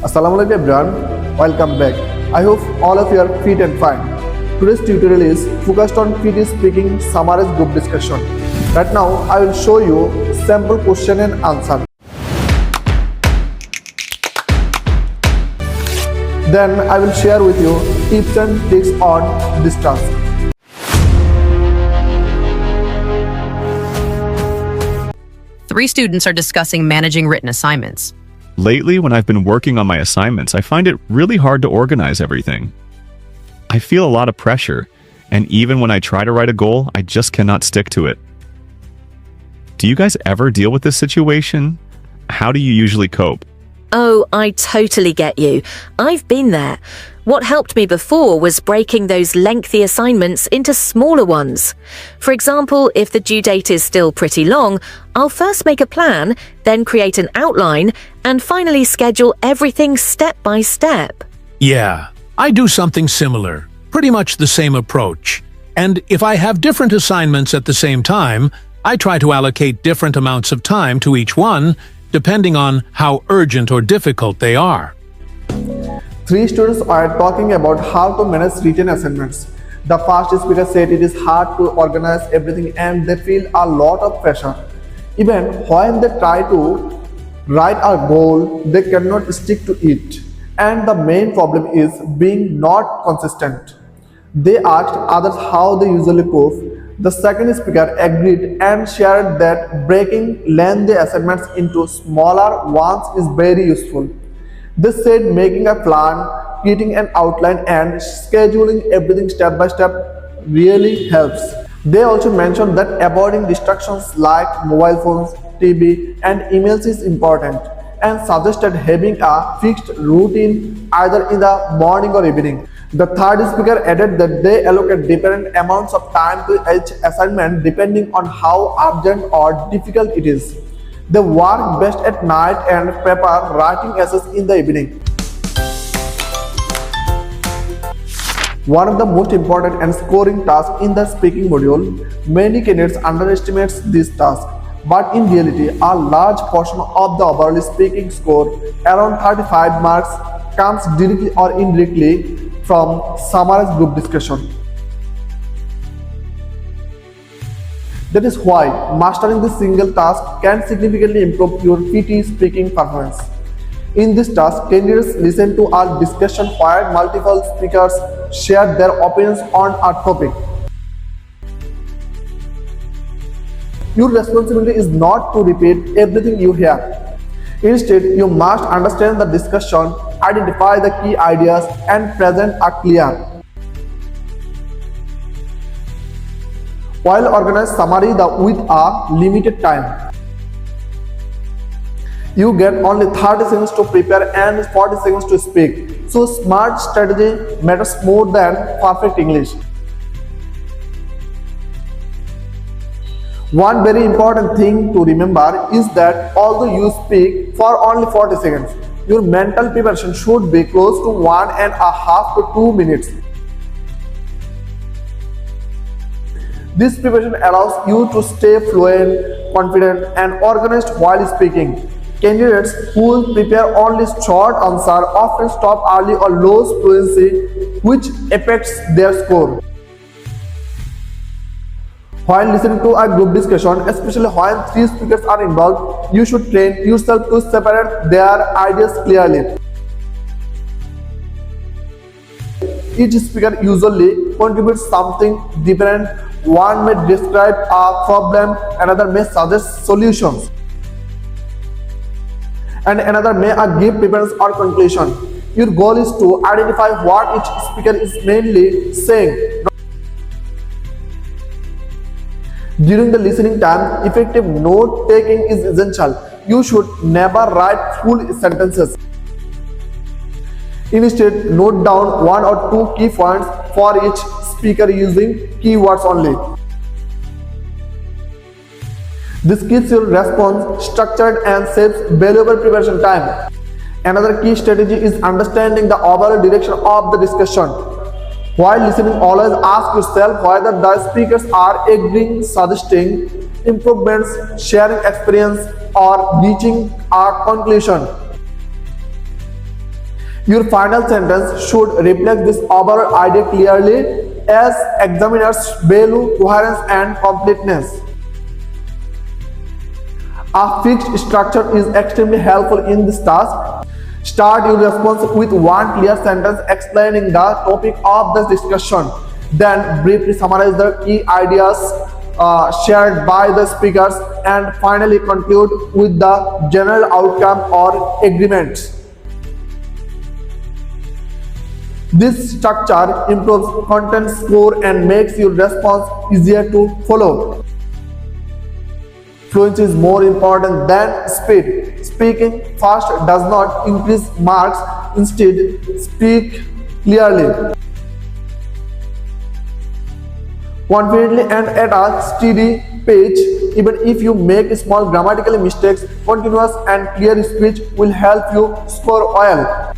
Assalamualaikum everyone, welcome back. I hope all of you are fit and fine. Today's tutorial is focused on PTE Speaking Summarise group discussion. Right now, I will show you sample question and answer. Then I will share with you tips and tricks on this task. Three students are discussing managing written assignments. Lately, when I've been working on my assignments, I find it really hard to organize everything. I feel a lot of pressure, and even when I try to write a goal, I just cannot stick to it. Do you guys ever deal with this situation? How do you usually cope? Oh, I totally get you. I've been there. What helped me before was breaking those lengthy assignments into smaller ones. For example, if the due date is still pretty long, I'll first make a plan, then create an outline, and finally schedule everything step by step. Yeah, I do something similar, pretty much the same approach. And if I have different assignments at the same time, I try to allocate different amounts of time to each one, depending on how urgent or difficult they are. Three students are talking about how to manage written assignments. The first speaker said it is hard to organize everything and they feel a lot of pressure. Even when they try to write a goal, they cannot stick to it. And the main problem is being not consistent. They asked others how they usually cope. The second speaker agreed and shared that breaking lengthy assignments into smaller ones is very useful. They said making a plan, creating an outline and scheduling everything step by step really helps. They also mentioned that avoiding distractions like mobile phones, TV and emails is important and suggested having a fixed routine either in the morning or evening. The third speaker added that they allocate different amounts of time to each assignment depending on how urgent or difficult it is. They work best at night and prepare writing essays in the evening. One of the most important and scoring tasks in the speaking module, many candidates underestimate this task. But in reality, a large portion of the overall speaking score, around 35 marks, comes directly or indirectly from Summerise group discussion. That is why mastering this single task can significantly improve your PTE speaking performance. In this task, candidates listen to a discussion where multiple speakers share their opinions on a topic. Your responsibility is not to repeat everything you hear. Instead, you must understand the discussion, identify the key ideas, and present a clear, well-organized summary with a limited time. You get only 30 seconds to prepare and 40 seconds to speak. So smart strategy matters more than perfect English. One very important thing to remember is that although you speak for only 40 seconds, your mental preparation should be close to 1.5 to 2 minutes. This preparation allows you to stay fluent, confident, and organized while speaking. Candidates who prepare only short answers often stop early or lose fluency, which affects their score. While listening to a group discussion, especially when three speakers are involved, you should train yourself to separate their ideas clearly. Each speaker usually contributes something different. One may describe a problem, another may suggest solutions, and another may give preference or conclusion. Your goal is to identify what each speaker is mainly saying. During the listening time, effective note-taking is essential. You should never write full sentences. Instead, note down 1 or 2 key points for each speaker using keywords only. This keeps your response structured and saves valuable preparation time. Another key strategy is understanding the overall direction of the discussion. While listening, always ask yourself whether the speakers are agreeing, suggesting improvements, sharing experience, or reaching a conclusion. Your final sentence should reflect this overall idea clearly as examiners value coherence and completeness. A fixed structure is extremely helpful in this task. Start your response with one clear sentence explaining the topic of the discussion. Then briefly summarize the key ideas shared by the speakers and finally conclude with the general outcome or agreements. This structure improves content score and makes your response easier to follow. Fluency is more important than speed. Speaking fast does not increase marks. Instead, speak clearly, confidently and at a steady pace. Even if you make small grammatical mistakes, continuous and clear speech will help you score well.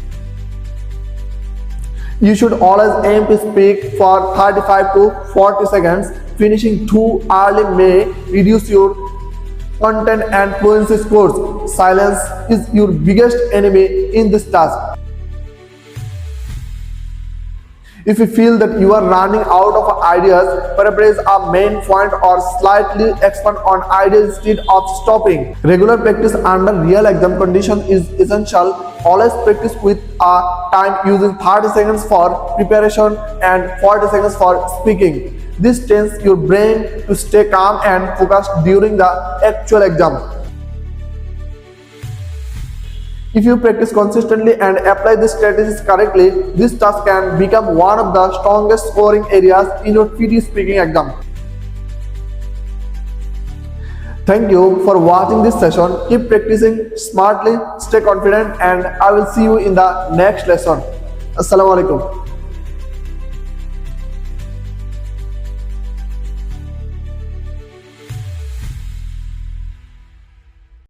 You should always aim to speak for 35 to 40 seconds. Finishing too early may reduce your content and fluency scores. Silence is your biggest enemy in this task. If you feel that you are running out of ideas, paraphrase a main point or slightly expand on ideas instead of stopping. Regular practice under real exam conditions is essential. Always practice with a time using 30 seconds for preparation and 40 seconds for speaking. This trains your brain to stay calm and focused during the actual exam. If you practice consistently and apply these strategies correctly, this task can become one of the strongest scoring areas in your PTE speaking exam. Thank you for watching this session. Keep practicing smartly, stay confident, and I will see you in the next lesson. Assalamu alaikum.